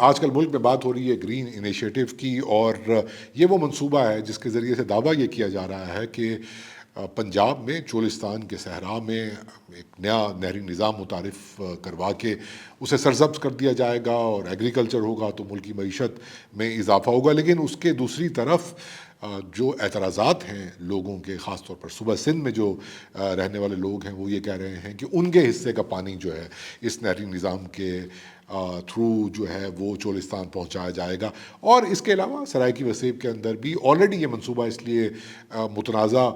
آج کل ملک میں بات ہو رہی ہے گرین انیشیٹو کی، اور یہ وہ منصوبہ ہے جس کے ذریعے سے دعویٰ یہ کیا جا رہا ہے کہ پنجاب میں چولستان کے صحرا میں ایک نیا نہری نظام متعارف کروا کے اسے سرسبز کر دیا جائے گا، اور ایگریکلچر ہوگا تو ملکی معیشت میں اضافہ ہوگا۔ لیکن اس کے دوسری طرف جو اعتراضات ہیں لوگوں کے، خاص طور پر صوبہ سندھ میں جو رہنے والے لوگ ہیں، وہ یہ کہہ رہے ہیں کہ ان کے حصے کا پانی جو ہے اس نہری نظام کے تھرو جو ہے وہ چولستان پہنچایا جائے گا۔ اور اس کے علاوہ سرائیکی وسیب کے اندر بھی آلریڈی یہ منصوبہ اس لیے متنازع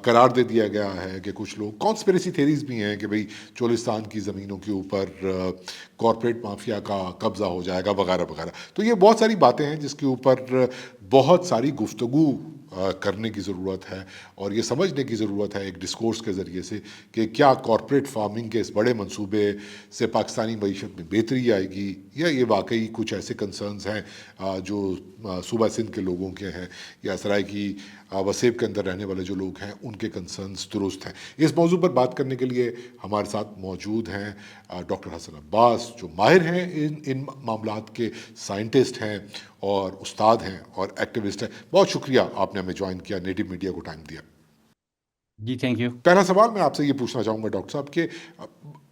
قرار دے دیا گیا ہے کہ کچھ لوگ کانسپریسی تھیریز بھی ہیں کہ بھئی چولستان کی زمینوں کے اوپر کارپوریٹ مافیا کا قبضہ ہو جائے گا وغیرہ وغیرہ۔ تو یہ بہت ساری باتیں ہیں جس کے اوپر بہت ساری گفتگو کرنے کی ضرورت ہے، اور یہ سمجھنے کی ضرورت ہے ایک ڈسکورس کے ذریعے سے کہ کیا کارپوریٹ فارمنگ کے اس بڑے منصوبے سے پاکستانی معیشت میں بہتری آئے گی، یا یہ واقعی کچھ ایسے کنسرنز ہیں جو صوبہ سندھ کے لوگوں کے ہیں، یا سرائیکی وسیب کے اندر رہنے والے جو لوگ ہیں ان کے کنسرنز درست ہیں۔ اس موضوع پر بات کرنے کے لیے ہمارے ساتھ موجود ہیں ڈاکٹر حسن عباس، جو ماہر ہیں ان معاملات کے، سائنٹسٹ ہیں اور استاد ہیں اور ایکٹیوسٹ ہیں۔ بہت شکریہ آپ نے ہمیں جوائن کیا، نیٹو میڈیا کو ٹائم دیا۔ جی تھینک یو۔ پہلا سوال میں آپ سے یہ پوچھنا چاہوں گا ڈاکٹر صاحب کہ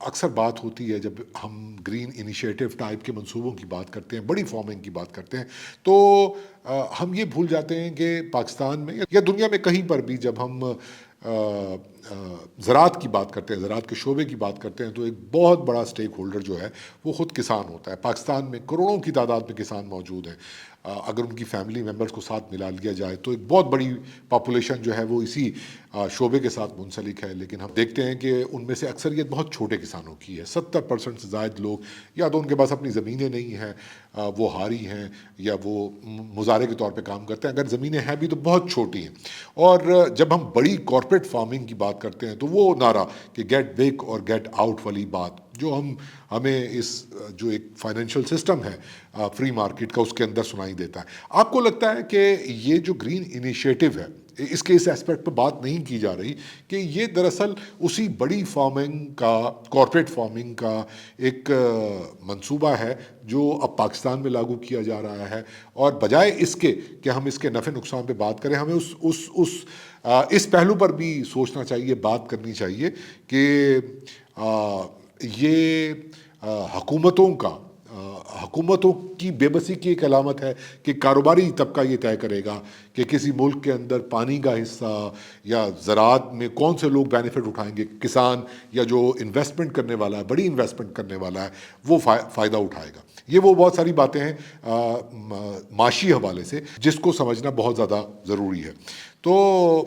اکثر بات ہوتی ہے جب ہم گرین انیشیٹو ٹائپ کے منصوبوں کی بات کرتے ہیں، بڑی فارمنگ کی بات کرتے ہیں، تو ہم یہ بھول جاتے ہیں کہ پاکستان میں یا دنیا میں کہیں پر بھی جب ہم زراعت کی بات کرتے ہیں، زراعت کے شعبے کی بات کرتے ہیں، تو ایک بہت بڑا سٹیک ہولڈر جو ہے وہ خود کسان ہوتا ہے۔ پاکستان میں کروڑوں کی تعداد میں کسان موجود ہیں۔ اگر ان کی فیملی ممبرز کو ساتھ ملا لیا جائے تو ایک بہت بڑی پاپولیشن جو ہے وہ اسی شعبے کے ساتھ منسلک ہے۔ لیکن ہم دیکھتے ہیں کہ ان میں سے اکثریت بہت چھوٹے کسانوں کی ہے۔ 70% سے زائد لوگ یا تو ان کے پاس اپنی زمینیں نہیں ہیں، وہ ہاری ہیں، یا وہ مزارع کے طور پہ کام کرتے ہیں۔ اگر زمینیں ہیں بھی تو بہت چھوٹی ہیں۔ اور جب ہم بڑی کارپوریٹ فارمنگ کی بات کرتے ہیں تو وہ نعرہ کہ گیٹ بگ اور گیٹ آؤٹ والی بات جو ہمیں اس جو ایک فائنینشیل سسٹم ہے فری مارکیٹ کا، اس کے اندر سنائی دیتا ہے۔ آپ کو لگتا ہے کہ یہ جو گرین انیشیٹو ہے، اس کے اس ایسپیکٹ پہ بات نہیں کی جا رہی کہ یہ دراصل اسی بڑی فارمنگ کا، کارپوریٹ فارمنگ کا ایک منصوبہ ہے جو اب پاکستان میں لاگو کیا جا رہا ہے، اور بجائے اس کے کہ ہم اس کے نفع نقصان پہ بات کریں، ہمیں اس پہلو پر بھی سوچنا چاہیے، بات کرنی چاہیے کہ یہ حکومتوں کی بے بسی کی ایک علامت ہے کہ کاروباری طبقہ یہ طے کرے گا کہ کسی ملک کے اندر پانی کا حصہ یا زراعت میں کون سے لوگ بینیفٹ اٹھائیں گے، کسان یا جو انویسٹمنٹ کرنے والا ہے، بڑی انویسٹمنٹ کرنے والا ہے، وہ فائدہ اٹھائے گا۔ یہ وہ بہت ساری باتیں ہیں معاشی حوالے سے جس کو سمجھنا بہت زیادہ ضروری ہے۔ تو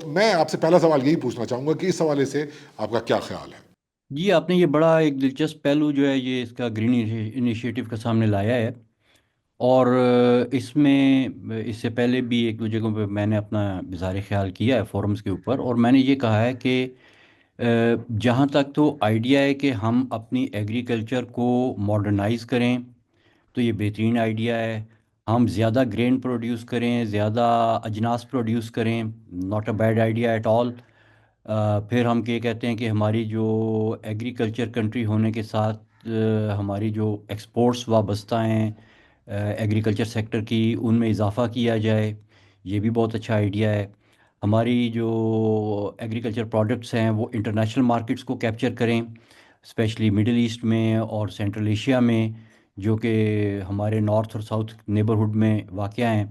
میں آپ سے پہلا سوال یہی پوچھنا چاہوں گا کہ اس حوالے سے آپ کا کیا خیال ہے؟ جی آپ نے یہ بڑا ایک دلچسپ پہلو جو ہے یہ اس کا گرین انیشیٹو کا سامنے لایا ہے، اور اس میں اس سے پہلے بھی ایک دو جگہوں پہ میں نے اپنا اظہار خیال کیا ہے فورمز کے اوپر، اور میں نے یہ کہا ہے کہ جہاں تک تو آئیڈیا ہے کہ ہم اپنی ایگریکلچر کو ماڈرنائز کریں تو یہ بہترین آئیڈیا ہے۔ ہم زیادہ گرین پروڈیوس کریں، زیادہ اجناس پروڈیوس کریں، not a bad idea at all. پھر ہم یہ کہتے ہیں کہ ہماری جو ایگریکلچر کنٹری ہونے کے ساتھ ہماری جو ایکسپورٹس وابستہ ہیں ایگریکلچر سیکٹر کی، ان میں اضافہ کیا جائے، یہ بھی بہت اچھا آئیڈیا ہے۔ ہماری جو ایگریکلچر پروڈکٹس ہیں وہ انٹرنیشنل مارکیٹس کو کیپچر کریں، اسپیشلی مڈل ایسٹ میں اور سینٹرل ایشیا میں، جو کہ ہمارے نارتھ اور ساؤتھ نیبرہڈ میں واقع ہیں،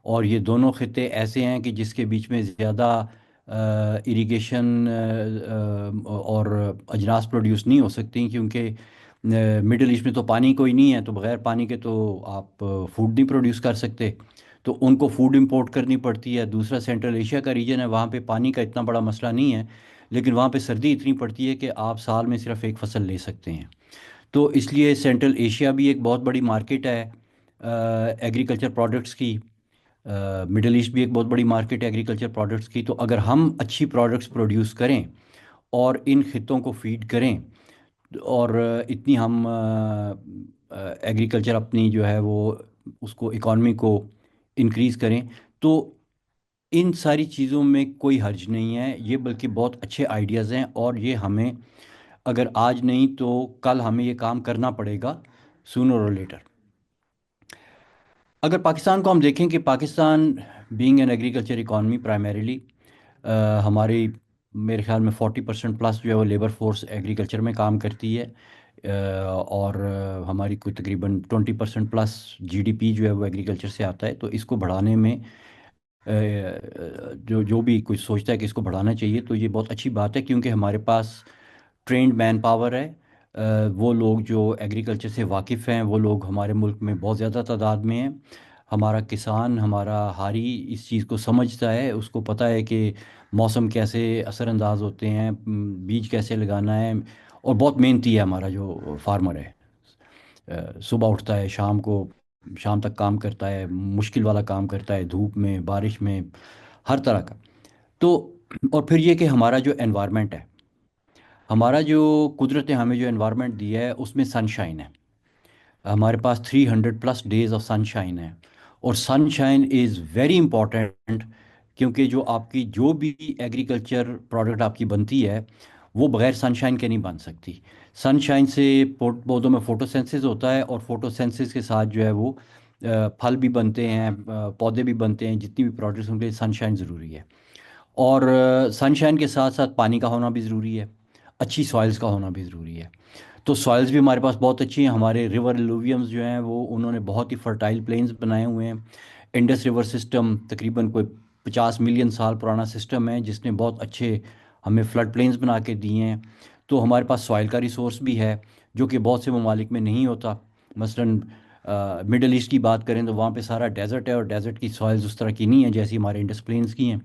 اور یہ دونوں خطے ایسے ہیں کہ جس کے بیچ میں زیادہ اریگیشن اور اجناس پروڈیوس نہیں ہو سکتی، کیونکہ مڈل ایسٹ میں تو پانی کوئی نہیں ہے، تو بغیر پانی کے تو آپ فوڈ نہیں پروڈیوس کر سکتے، تو ان کو فوڈ امپورٹ کرنی پڑتی ہے۔ دوسرا سینٹرل ایشیا کا ریجن ہے، وہاں پہ پانی کا اتنا بڑا مسئلہ نہیں ہے، لیکن وہاں پہ سردی اتنی پڑتی ہے کہ آپ سال میں صرف ایک فصل لے سکتے ہیں۔ تو اس لیے سینٹرل ایشیا بھی ایک بہت بڑی مارکیٹ ہے ایگریکلچر پروڈکٹس کی، مڈل ایسٹ بھی ایک بہت بڑی مارکیٹ ہے ایگریکلچر پروڈکٹس کی۔ تو اگر ہم اچھی پروڈکٹس پروڈیوس کریں اور ان خطوں کو فیڈ کریں، اور اتنی ہم ایگریکلچر اپنی جو ہے وہ اس کو اکانومی کو انکریز کریں، تو ان ساری چیزوں میں کوئی حرج نہیں ہے، یہ بلکہ بہت اچھے آئیڈیاز ہیں، اور یہ ہمیں اگر آج نہیں تو کل ہمیں یہ کام کرنا پڑے گا، سونر اور لیٹر۔ اگر پاکستان کو ہم دیکھیں کہ Pakistan being an agriculture economy primarily, ہماری میرے خیال میں 40% پلس جو ہے وہ لیبر فورس ایگریکلچر میں کام کرتی ہے، اور ہماری کوئی تقریباً 20% پلس جی ڈی پی جو ہے وہ ایگریکلچر سے آتا ہے۔ تو اس کو بڑھانے میں جو بھی کوئی سوچتا ہے کہ اس کو بڑھانا چاہیے تو یہ بہت اچھی بات ہے، کیونکہ ہمارے پاس ٹرینڈ مین پاور ہے۔ وہ لوگ جو ایگریکلچر سے واقف ہیں وہ لوگ ہمارے ملک میں بہت زیادہ تعداد میں ہیں۔ ہمارا کسان، ہمارا ہاری اس چیز کو سمجھتا ہے، اس کو پتہ ہے کہ موسم کیسے اثر انداز ہوتے ہیں، بیج کیسے لگانا ہے، اور بہت محنتی ہے ہمارا جو فارمر ہے۔ صبح اٹھتا ہے، شام تک کام کرتا ہے، مشکل والا کام کرتا ہے، دھوپ میں، بارش میں، ہر طرح کا۔ تو اور پھر یہ کہ ہمارا جو انوائرمنٹ ہے، ہمارا جو قدرت نے ہمیں جو انوائرمنٹ دیا ہے اس میں سن شائن ہے۔ ہمارے پاس 300 plus days of sunshine ہے، اور sunshine is very important, کیونکہ جو آپ کی جو بھی ایگریکلچر پروڈکٹ آپ کی بنتی ہے وہ بغیر سن شائن کے نہیں بن سکتی۔ سن شائن سے پودوں میں فوٹو سینسز ہوتا ہے، اور فوٹو سینسز کے ساتھ جو ہے وہ پھل بھی بنتے ہیں، پودے بھی بنتے ہیں، جتنی بھی پروڈکٹس ان کے لیے سن شائن ضروری ہے۔ اور سن شائن کے ساتھ ساتھ پانی کا ہونا بھی ضروری ہے، اچھی سوائلز کا ہونا بھی ضروری ہے۔ تو سوائلز بھی ہمارے پاس بہت اچھی ہیں، ہمارے ریور لوویمز جو ہیں وہ انہوں نے بہت ہی فرٹائل پلینز بنائے ہوئے ہیں۔ انڈس ریور سسٹم تقریباً کوئی 50 ملین سال پرانا سسٹم ہے، جس نے بہت اچھے ہمیں فلڈ پلینز بنا کے دیے ہیں۔ تو ہمارے پاس سوائل کا ریسورس بھی ہے، جو کہ بہت سے ممالک میں نہیں ہوتا۔ مثلاً مڈل ایسٹ کی بات کریں تو وہاں پہ سارا ڈیزرٹ ہے، اور ڈیزرٹ کی سوائلز اس طرح کی نہیں ہیں جیسی ہمارے انڈس پلینز کی ہیں۔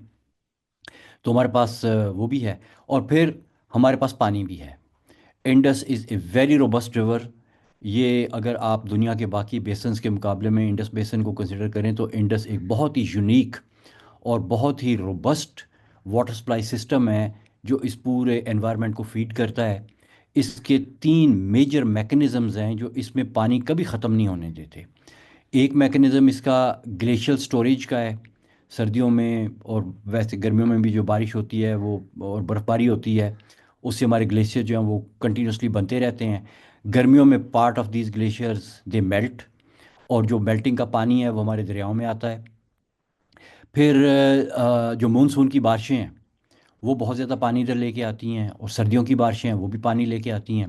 تو ہمارے پاس وہ بھی ہے، اور پھر ہمارے پاس پانی بھی ہے۔ Indus is a very robust river. یہ اگر آپ دنیا کے باقی بیسنز کے مقابلے میں انڈس بیسن کو کنسیڈر کریں تو انڈس ایک بہت ہی یونیک اور بہت ہی روبسٹ واٹر سپلائی سسٹم ہے، جو اس پورے انوائرمنٹ کو فیڈ کرتا ہے۔ اس کے 3 میجر میکنزمز ہیں جو اس میں پانی کبھی ختم نہیں ہونے دیتے۔ ایک میکنزم اس کا گلیشیل سٹوریج کا ہے، سردیوں میں اور ویسے گرمیوں میں بھی جو بارش ہوتی ہے وہ اور برف باری ہوتی ہے، اس سے ہمارے گلیشیئر جو ہیں وہ کنٹینیوسلی بنتے رہتے ہیں۔ گرمیوں میں part of these glaciers they melt, اور جو میلٹنگ کا پانی ہے وہ ہمارے دریاؤں میں آتا ہے۔ پھر جو مونسون کی بارشیں ہیں وہ بہت زیادہ پانی ادھر لے کے آتی ہیں، اور سردیوں کی بارشیں ہیں وہ بھی پانی لے کے آتی ہیں۔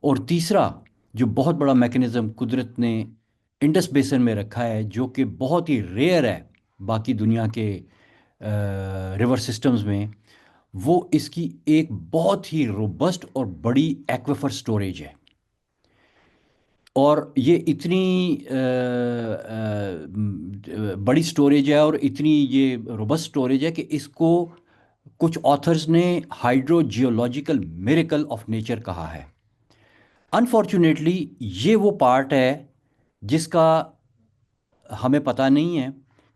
اور تیسرا جو بہت بڑا میکنزم قدرت نے انڈس بیسن میں رکھا ہے، جو کہ بہت ہی ریئر ہے باقی دنیا کے ریور سسٹمز میں، وہ اس کی ایک بہت ہی روبسٹ اور بڑی ایکویفر سٹوریج ہے۔ اور یہ اتنی بڑی سٹوریج ہے اور اتنی یہ روبسٹ سٹوریج ہے کہ اس کو کچھ آتھرز نے hydro geological miracle of nature کہا ہے۔ انفارچونیٹلی یہ وہ پارٹ ہے جس کا ہمیں پتہ نہیں ہے،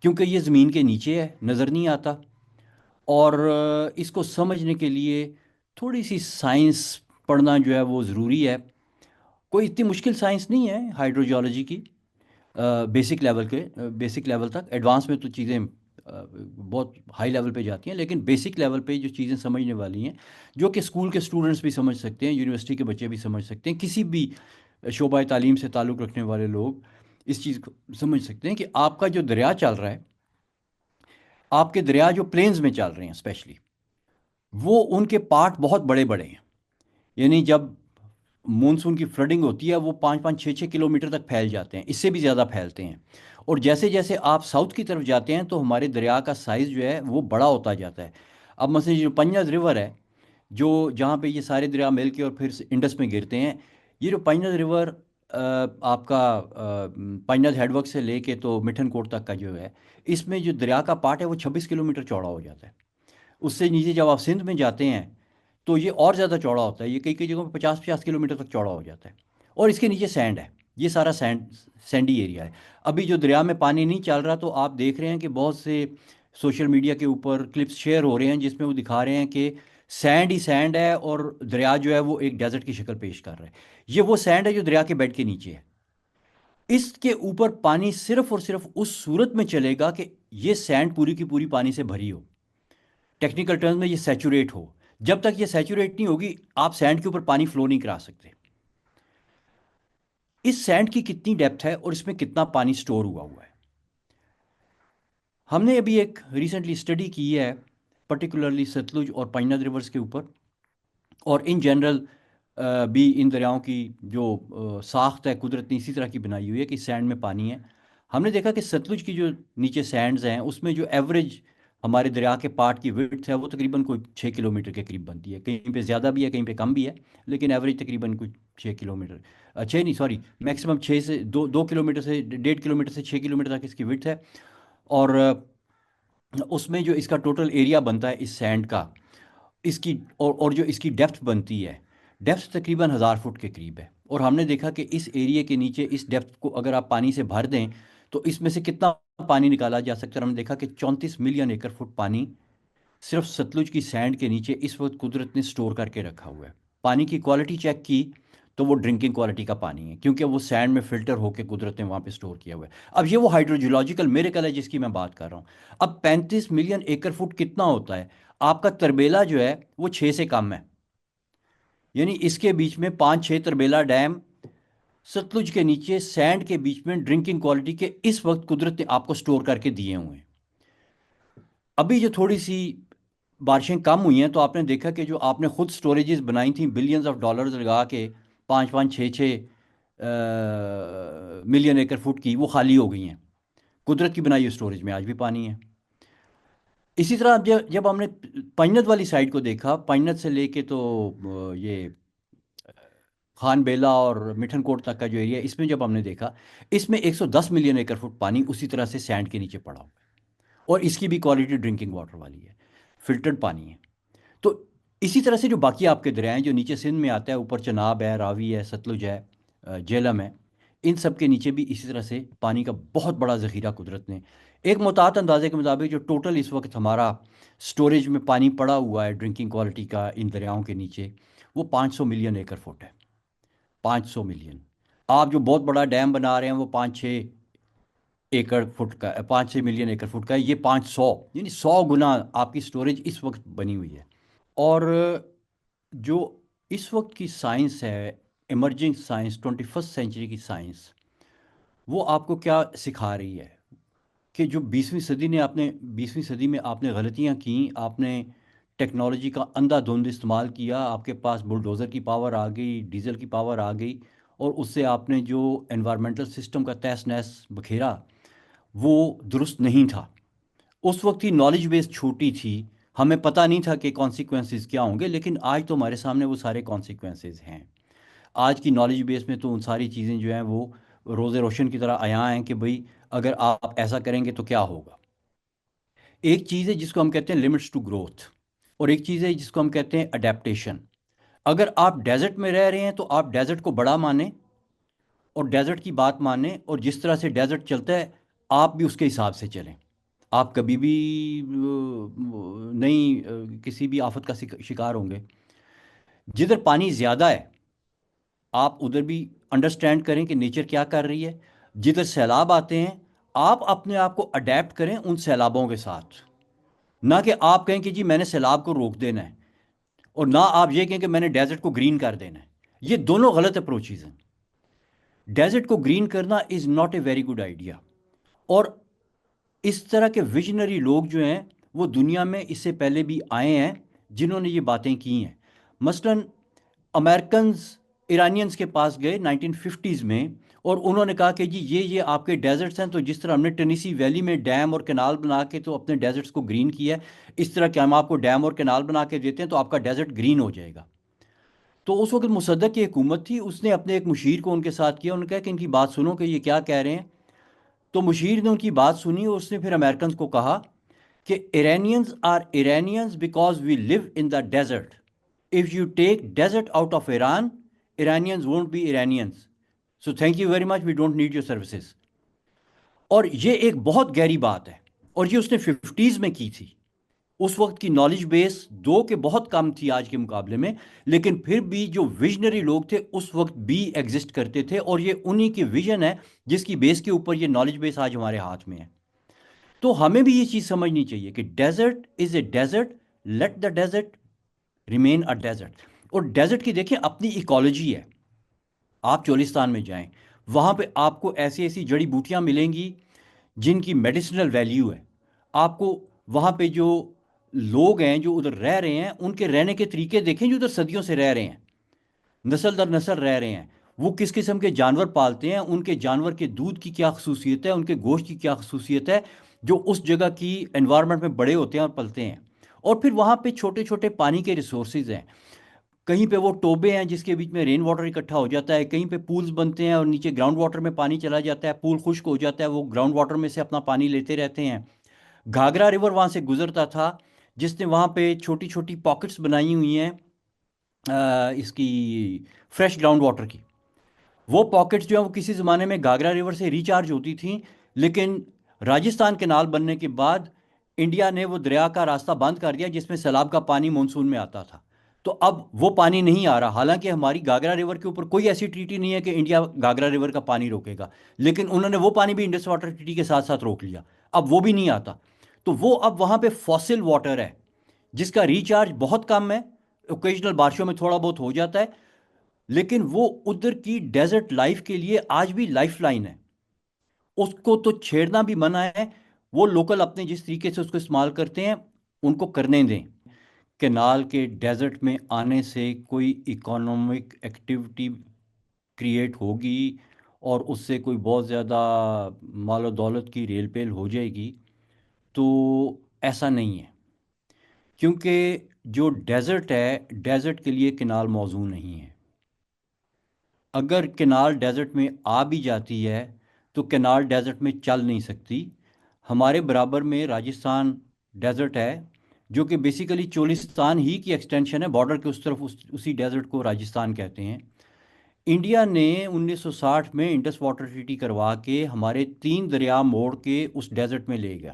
کیونکہ یہ زمین کے نیچے ہے، نظر نہیں آتا۔ اور اس کو سمجھنے کے لیے تھوڑی سی سائنس پڑھنا جو ہے وہ ضروری ہے۔ کوئی اتنی مشکل سائنس نہیں ہے ہائیڈرو جیولوجی کی، بیسک لیول تک۔ ایڈوانس میں تو چیزیں بہت ہائی لیول پہ جاتی ہیں، لیکن بیسک لیول پہ جو چیزیں سمجھنے والی ہیں، جو کہ اسکول کے اسٹوڈنٹس بھی سمجھ سکتے ہیں، یونیورسٹی کے بچے بھی سمجھ سکتے ہیں، کسی بھی شعبہ تعلیم سے تعلق رکھنے والے لوگ اس چیز کو سمجھ سکتے ہیں کہ آپ کا جو دریا چل رہا ہے، آپ کے دریا جو پلینز میں چل رہے ہیں اسپیشلی، وہ ان کے پارٹ بہت بڑے بڑے ہیں۔ یعنی جب مونسون کی فلڈنگ ہوتی ہے وہ 5-5 6-6 کلومیٹر تک پھیل جاتے ہیں، اس سے بھی زیادہ پھیلتے ہیں۔ اور جیسے جیسے آپ ساؤتھ کی طرف جاتے ہیں تو ہمارے دریا کا سائز جو ہے وہ بڑا ہوتا جاتا ہے۔ اب مثلا جو پنجز ریور ہے، جو جہاں پہ یہ سارے دریا مل کے اور پھر انڈس میں گرتے ہیں، یہ جو پنجز ریور آپ کا پنجز ہیڈ ورک سے لے کے تو مٹھن کوٹ تک کا جو ہے، اس میں جو دریا کا پارٹ ہے وہ 26 کلومیٹر چوڑا ہو جاتا ہے۔ اس سے نیچے جب آپ سندھ میں جاتے ہیں تو یہ اور زیادہ چوڑا ہوتا ہے، یہ کئی کئی جگہوں پہ 50-50 کلومیٹر تک چوڑا ہو جاتا ہے، اور اس کے نیچے سینڈ ہے، یہ سارا سینڈی ایریا ہے۔ ابھی جو دریا میں پانی نہیں چل رہا تو آپ دیکھ رہے ہیں کہ بہت سے سوشل میڈیا کے اوپر کلپس شیئر ہو رہے ہیں جس میں وہ دکھا رہے ہیں کہ سینڈ ہی سینڈ ہے، اور دریا جو ہے وہ ایک ڈیزرٹ کی شکل پیش کر رہا ہے۔ یہ وہ سینڈ ہے جو دریا کے بیڈ کے نیچے ہے۔ اس کے اوپر پانی صرف اور صرف اس صورت میں چلے گا کہ یہ سینڈ پوری کی پوری پانی سے بھری ہو، ٹیکنیکل ٹرمز میں یہ سیچوریٹ ہو۔ جب تک یہ سیچوریٹ نہیں ہوگی آپ سینڈ کے اوپر پانی فلو نہیں کرا سکتے۔ اس سینڈ کی کتنی ڈیپتھ ہے اور اس میں کتنا پانی سٹور ہوا ہے، ہم نے ابھی ایک ریسنٹلی اسٹڈی کی ہے پرٹیکولرلی ستلج اور پنجناد ریورز کے اوپر، اور ان جنرل بھی ان دریاؤں کی جو ساخت ہے قدرت نے اسی طرح کی بنائی ہوئی ہے کہ سینڈ میں پانی ہے۔ ہم نے دیکھا کہ ستلج کی جو نیچے سینڈز ہیں اس میں جو ایوریج ہمارے دریا کے پارٹ کی وڈتھ ہے وہ تقریباً کوئی 6 کلومیٹر کے قریب بنتی ہے، کہیں پہ زیادہ بھی ہے کہیں پہ کم بھی ہے، لیکن ایوریج تقریباً کوئی 6 کلومیٹر، 6 نہیں سوری، میکسیمم 2 کلومیٹر سے 1.5 کلومیٹر سے 6 کلومیٹر تک اس کی وڈتھ ہے۔ اور اس میں جو اس کا ٹوٹل ایریا بنتا ہے اس سینڈ کا، اس کی اور جو اس کی ڈیپتھ بنتی ہے، ڈیپتھ تقریباً 1000 فٹ کے قریب ہے۔ اور ہم نے دیکھا کہ اس ایریے کے نیچے اس ڈیپتھ کو اگر آپ پانی سے بھر دیں تو اس میں سے کتنا پانی نکالا جا سکتا ہے۔ ہم نے دیکھا کہ 34 ملین ایکڑ فٹ پانی صرف ستلج کی سینڈ کے نیچے اس وقت قدرت نے سٹور کر کے رکھا ہوا ہے۔ پانی کی کوالٹی چیک کی تو وہ ڈرنکنگ کوالٹی کا پانی ہے، کیونکہ وہ سینڈ میں فلٹر ہو کے قدرت نے وہاں پہ سٹور کیا ہوا ہے۔ اب یہ وہ ہائیڈروجیولوجیکل میریکل ہے جس کی میں بات کر رہا ہوں۔ اب 35 ملین ایکڑ فٹ کتنا ہوتا ہے؟ آپ کا تربیلا جو ہے وہ 6 سے کم ہے، یعنی اس کے بیچ میں 5-6 تربیلا ڈیم ستلج کے نیچے سینڈ کے بیچ میں ڈرنکنگ کوالٹی کے اس وقت قدرت نے آپ کو سٹور کر کے دیے ہوئے ہیں۔ ابھی جو تھوڑی سی بارشیں کم ہوئی ہیں تو آپ نے دیکھا کہ جو آپ نے خود سٹوریجز بنائی تھیں بلینز آف ڈالرز لگا کے 5-5 6-6 ملین ایکڑ فٹ کی، وہ خالی ہو گئی ہیں۔ قدرت کی بنائی ہوئی سٹوریج میں آج بھی پانی ہے۔ اسی طرح جب ہم نے پنجنت والی سائڈ کو دیکھا، پنجنت سے لے کے تو یہ خان بیلا اور مٹھن کوٹ تک کا جو ایریا، اس میں جب ہم نے دیکھا اس میں 110 ملین ایکڑ فٹ پانی اسی طرح سے سینڈ کے نیچے پڑا ہوا ہے، اور اس کی بھی کوالٹی ڈرنکنگ واٹر والی ہے، فلٹرڈ پانی ہے۔ تو اسی طرح سے جو باقی آپ کے دریا ہیں جو نیچے سندھ میں آتا ہے، اوپر چناب ہے، راوی ہے، ستلج ہے، جہلم ہے، ان سب کے نیچے بھی اسی طرح سے پانی کا بہت بڑا ذخیرہ قدرت نے ایک محتاط اندازے کے مطابق جو ٹوٹل اس وقت ہمارا سٹوریج میں پانی پڑا ہوا ہے ڈرنکنگ کوالٹی کا ان دریاؤں کے نیچے، وہ 500 ملین ایکڑ فٹ ہے۔ 500 ملین۔ آپ جو بہت بڑا ڈیم بنا رہے ہیں وہ 5-6 ایکڑ فٹ کا، 5-6 ملین ایکڑ فٹ کا ہے، یہ 500 یعنی 100 گنا آپ کی سٹوریج اس وقت بنی ہوئی ہے۔ اور جو اس وقت کی سائنس ہے، ایمرجنگ سائنس، 21 سینچری کی سائنس، وہ آپ کو کیا سکھا رہی ہے کہ جو 20ویں صدی میں آپ نے غلطیاں کیں، آپ نے ٹیکنالوجی کا اندھا دھند استعمال کیا، آپ کے پاس بلڈوزر کی پاور آ گئی، ڈیزل کی پاور آ گئی، اور اس سے آپ نے جو انوائرمنٹل سسٹم کا تہس نہس بکھیرا وہ درست نہیں تھا۔ اس وقت کی نالج بیس چھوٹی تھی، ہمیں پتہ نہیں تھا کہ کانسیکوینسز کیا ہوں گے، لیکن آج تو ہمارے سامنے وہ سارے کانسیکوینسز ہیں۔ آج کی نالج بیس میں تو ان ساری چیزیں جو ہیں وہ روز روشن کی طرح عیاں ہیں کہ بھئی اگر آپ ایسا کریں گے تو کیا ہوگا۔ ایک چیز ہے جس کو ہم کہتے ہیں لمٹس ٹو گروتھ، اور ایک چیز ہے جس کو ہم کہتے ہیں اڈیپٹیشن۔ اگر آپ ڈیزرٹ میں رہ رہے ہیں تو آپ ڈیزرٹ کو بڑا مانیں اور ڈیزرٹ کی بات مانیں، اور جس طرح سے ڈیزرٹ چلتا ہے آپ بھی اس کے حساب سے چلیں۔ آپ کبھی بھی نہیں کسی بھی آفت کا شکار ہوں گے۔ جدھر پانی زیادہ ہے آپ ادھر بھی انڈرسٹینڈ کریں کہ نیچر کیا کر رہی ہے۔ جدھر سیلاب آتے ہیں آپ اپنے آپ کو اڈیپٹ کریں ان سیلابوں کے ساتھ، نہ کہ آپ کہیں کہ جی میں نے سیلاب کو روک دینا ہے، اور نہ آپ یہ کہیں کہ میں نے ڈیزرٹ کو گرین کر دینا ہے۔ یہ دونوں غلط اپروچز ہیں۔ ڈیزرٹ کو گرین کرنا is not a very good idea, اور اس طرح کے ویژنری لوگ جو ہیں وہ دنیا میں اس سے پہلے بھی آئے ہیں جنہوں نے یہ باتیں کی ہیں۔ مثلاً امریکنز ایرانینز کے پاس گئے 1950s میں، اور انہوں نے کہا کہ جی یہ آپ کے ڈیزرٹس ہیں، تو جس طرح ہم نے ٹینیسی ویلی میں ڈیم اور کینال بنا کے تو اپنے ڈیزرٹس کو گرین کیا ہے، اس طرح کہ ہم آپ کو ڈیم اور کینال بنا کے دیتے ہیں تو آپ کا ڈیزرٹ گرین ہو جائے گا۔ تو اس وقت مصدق کی حکومت تھی، اس نے اپنے ایک مشیر کو ان کے ساتھ کیا، انہوں نے کہا کہ ان کی بات سنو کہ یہ کیا کہہ رہے ہیں۔ تو مشیر نے ان کی بات سنی اور اس نے پھر امریکنز کو کہا کہ Iranians are Iranians because we live in the desert, if you take desert out of Iran, Iranians won't be Iranians, so thank you very much, we don't need your services. اور یہ ایک بہت گہری بات ہے، اور یہ اس نے 50s میں کی تھی۔ اس وقت کی نالج بیس دو کے بہت کم تھی آج کے مقابلے میں، لیکن پھر بھی جو ویژنری لوگ تھے اس وقت بھی ایگزسٹ کرتے تھے، اور یہ انہی کی ویژن ہے جس کی بیس کے اوپر یہ نالج بیس آج ہمارے ہاتھ میں ہے۔ تو ہمیں بھی یہ چیز سمجھنی چاہیے کہ desert is a desert, let the desert remain a desert. اور ڈیزرٹ کی دیکھیں اپنی ایکالوجی ہے۔ آپ چولستان میں جائیں، وہاں پہ آپ کو ایسی ایسی جڑی بوٹیاں ملیں گی جن کی میڈیسنل ویلیو ہے۔ آپ کو وہاں پہ جو لوگ ہیں جو ادھر رہ رہے ہیں ان کے رہنے کے طریقے دیکھیں جو ادھر صدیوں سے رہ رہے ہیں، نسل در نسل رہ رہے ہیں، وہ کس قسم کے جانور پالتے ہیں، ان کے جانور کے دودھ کی کیا خصوصیت ہے، ان کے گوشت کی کیا خصوصیت ہے، جو اس جگہ کی انوائرمنٹ میں بڑے ہوتے ہیں اور پلتے ہیں۔ اور پھر وہاں پہ چھوٹے چھوٹے پانی کے ریسورسز ہیں، کہیں پہ وہ ٹوبے ہیں جس کے بیچ میں رین واٹر اکٹھا ہو جاتا ہے، کہیں پہ پولز بنتے ہیں اور نیچے گراؤنڈ واٹر میں پانی چلا جاتا ہے، پول خشک ہو جاتا ہے، وہ گراؤنڈ واٹر میں سے اپنا پانی لیتے رہتے ہیں۔ گھاگرا ریور وہاں سے گزرتا تھا جس نے وہاں پہ چھوٹی چھوٹی پاکٹس بنائی ہوئی ہیں اس کی فریش گراؤنڈ واٹر کی۔ وہ پاکٹس جو ہیں وہ کسی زمانے میں گھاگرا ریور سے ریچارج ہوتی تھیں، لیکن راجستھان کینال بننے کے بعد انڈیا نے وہ دریا کا راستہ بند کر دیا جس میں سیلاب کا پانی مونسون میں آتا تھا، تو اب وہ پانی نہیں آ رہا۔ حالانکہ ہماری گھاگرا ریور کے اوپر کوئی ایسی ٹریٹی نہیں ہے کہ انڈیا گھاگرا ریور کا پانی روکے گا، لیکن انہوں نے وہ پانی بھی انڈس واٹر ٹریٹی کے ساتھ ساتھ روک لیا، اب وہ بھی نہیں آتا۔ تو وہ اب وہاں پہ فاسل واٹر ہے جس کا ریچارج بہت کم ہے، اوکیجنل بارشوں میں تھوڑا بہت ہو جاتا ہے، لیکن وہ ادھر کی ڈیزرٹ لائف کے لیے آج بھی لائف لائن ہے، اس کو تو چھیڑنا بھی منع ہے۔ وہ لوکل اپنے جس طریقے سے اس کو استعمال کرتے ہیں ان کو کرنے دیں۔ کینال کے ڈیزرٹ میں آنے سے کوئی اکانومک ایکٹیویٹی کریٹ ہوگی اور اس سے کوئی بہت زیادہ مال و دولت کی ریل پیل ہو جائے گی، تو ایسا نہیں ہے، کیونکہ جو ڈیزرٹ ہے ڈیزرٹ کے لیے کینال موزوں نہیں ہے۔ اگر کینال ڈیزرٹ میں آ بھی جاتی ہے تو کینال ڈیزرٹ میں چل نہیں سکتی۔ ہمارے برابر میں راجستھان ڈیزرٹ ہے جو کہ بیسیکلی چولستان ہی کی ایکسٹینشن ہے، بارڈر کے اس طرف اسی ڈیزرٹ کو راجستھان کہتے ہیں۔ انڈیا نے 1960 میں انڈس واٹر ٹریٹی کروا کے ہمارے 3 دریا موڑ کے اس ڈیزرٹ میں لے گیا۔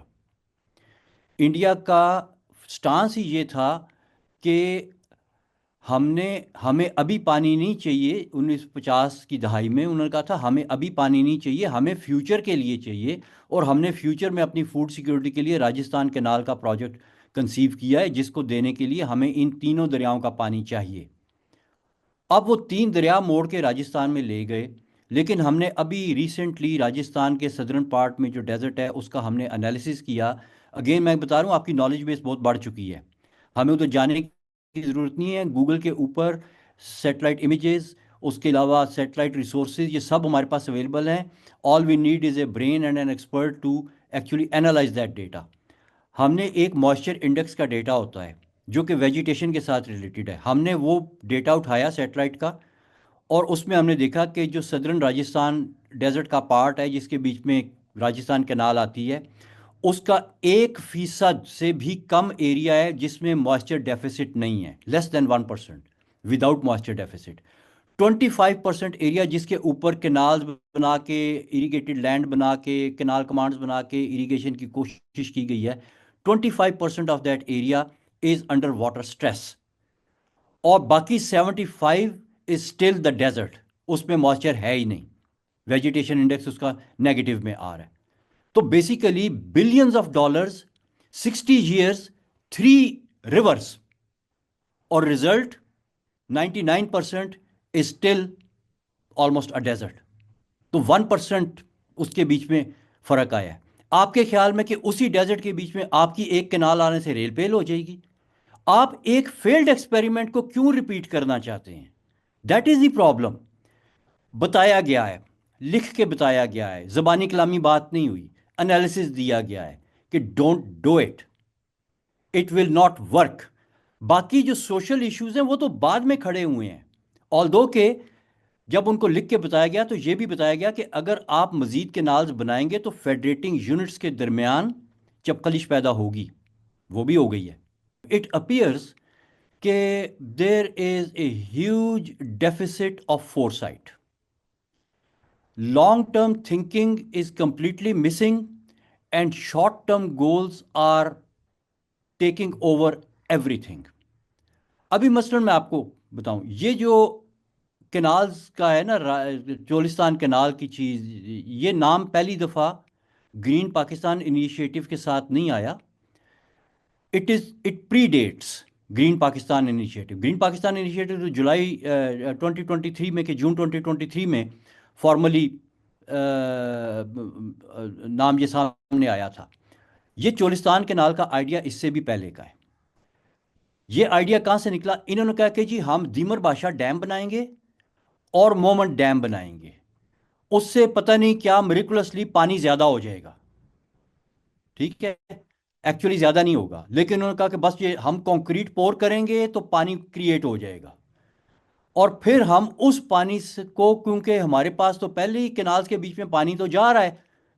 انڈیا کا سٹانس ہی یہ تھا کہ ہمیں ابھی پانی نہیں چاہیے۔ 1950 کی دہائی میں انہوں نے کہا تھا ہمیں ابھی پانی نہیں چاہیے، ہمیں فیوچر کے لیے چاہیے، اور ہم نے فیوچر میں اپنی فوڈ سیکیورٹی کے لیے راجستھان کینال کا پروجیکٹ کنسیو کیا ہے، جس کو دینے کے لیے ہمیں ان تینوں دریاؤں کا پانی چاہیے۔ اب وہ 3 دریا موڑ کے راجستھان میں لے گئے، لیکن ہم نے ابھی ریسنٹلی راجستھان کے صدرن پارٹ میں جو ڈیزرٹ ہے اس کا ہم نے انالیسس کیا۔ اگین میں بتا رہا ہوں آپ کی نالج بیس بہت بڑھ چکی ہے، ہمیں ادھر جانے کی ضرورت نہیں ہے۔ گوگل کے اوپر سیٹلائٹ امیجز، اس کے علاوہ سیٹلائٹ ریسورسز، یہ سب ہمارے پاس اویلیبل ہیں۔ All we need is a brain and an expert to actually analyse that data. ہم نے ایک موئسچر انڈیکس کا ڈیٹا ہوتا ہے جو کہ ویجیٹیشن کے ساتھ ریلیٹڈ ہے، ہم نے وہ ڈیٹا اٹھایا سیٹلائٹ کا، اور اس میں ہم نے دیکھا کہ جو صدرن راجستھان ڈیزرٹ کا پارٹ ہے جس کے بیچ میں راجستھان کینال آتی ہے، اس کا 1% سے بھی کم ایریا ہے جس میں موئسچر ڈیفیسٹ نہیں ہے، لیس دین 1% وداؤٹ موئسچر ڈیفیسٹ۔ 25% ایریا جس کے اوپر کینالز بنا کے، اریگیٹڈ لینڈ بنا کے، کینال کمانڈز بنا کے اریگیشن کی کوشش کی گئی ہے، 25% of that area is under water stress, اور باقی 75 از اسٹل دا ڈیزرٹ، اس میں موئسچر ہے ہی نہیں، ویجیٹیشن انڈیکس اس کا نیگیٹو میں آ رہا ہے۔ تو basically billions of dollars, 60 years, 3 rivers, اور result 99% is still almost a desert. تو 1% اس کے بیچ میں فرق آیا ہے۔ آپ کے خیال میں کہ اسی ڈیزرٹ کے بیچ میں آپ کی ایک کنال آنے سے ریل پیل ہو جائے گی؟ آپ ایک فیلڈ ایکسپیریمنٹ کو کیوں ریپیٹ کرنا چاہتے ہیں؟ That is the problem. بتایا گیا ہے، لکھ کے بتایا گیا ہے، زبانی کلامی بات نہیں ہوئی، انالیسس دیا گیا ہے کہ don't do it, it will not work. باقی جو سوشل ایشوز ہیں وہ تو بعد میں کھڑے ہوئے ہیں، آلدو کہ جب ان کو لکھ کے بتایا گیا تو یہ بھی بتایا گیا کہ اگر آپ مزید کینالز بنائیں گے تو فیڈریٹنگ یونٹس کے درمیان چپخلش پیدا ہوگی، وہ بھی ہو گئی ہے۔ اٹ اپیئرز کہ there is a huge deficit of foresight, long term thinking is completely missing, and short term goals are taking over everything. ابھی مثلاً میں آپ کو بتاؤں، یہ جو کینالز کا ہے نا، چولستان کینال کی چیز، یہ نام پہلی دفعہ گرین پاکستان انیشیٹو کے ساتھ نہیں آیا، it predates green Pakistan initiative. Green Pakistan initiative جو جولائی 2023 میں کہ جون 2023 میں فارملی نام یہ سامنے آیا تھا۔ یہ چولستان کینال کا آئیڈیا اس سے بھی پہلے کا ہے. یہ آئیڈیا کہاں سے نکلا؟ انہوں نے کہا کہ جی ہم دیمر بادشاہ ڈیم بنائیں گے اور مومنٹ ڈیم بنائیں گے، اس سے پتہ نہیں کیا میریکولسلی پانی زیادہ ہو جائے گا. ٹھیک ہے، ایکچولی زیادہ نہیں ہوگا، لیکن انہوں نے کہا کہ بس یہ ہم کنکریٹ پور کریں گے تو پانی کریٹ ہو جائے گا. اور پھر ہم اس پانی کو، کیونکہ ہمارے پاس تو پہلے ہی کینالز کے بیچ میں پانی تو جا رہا ہے،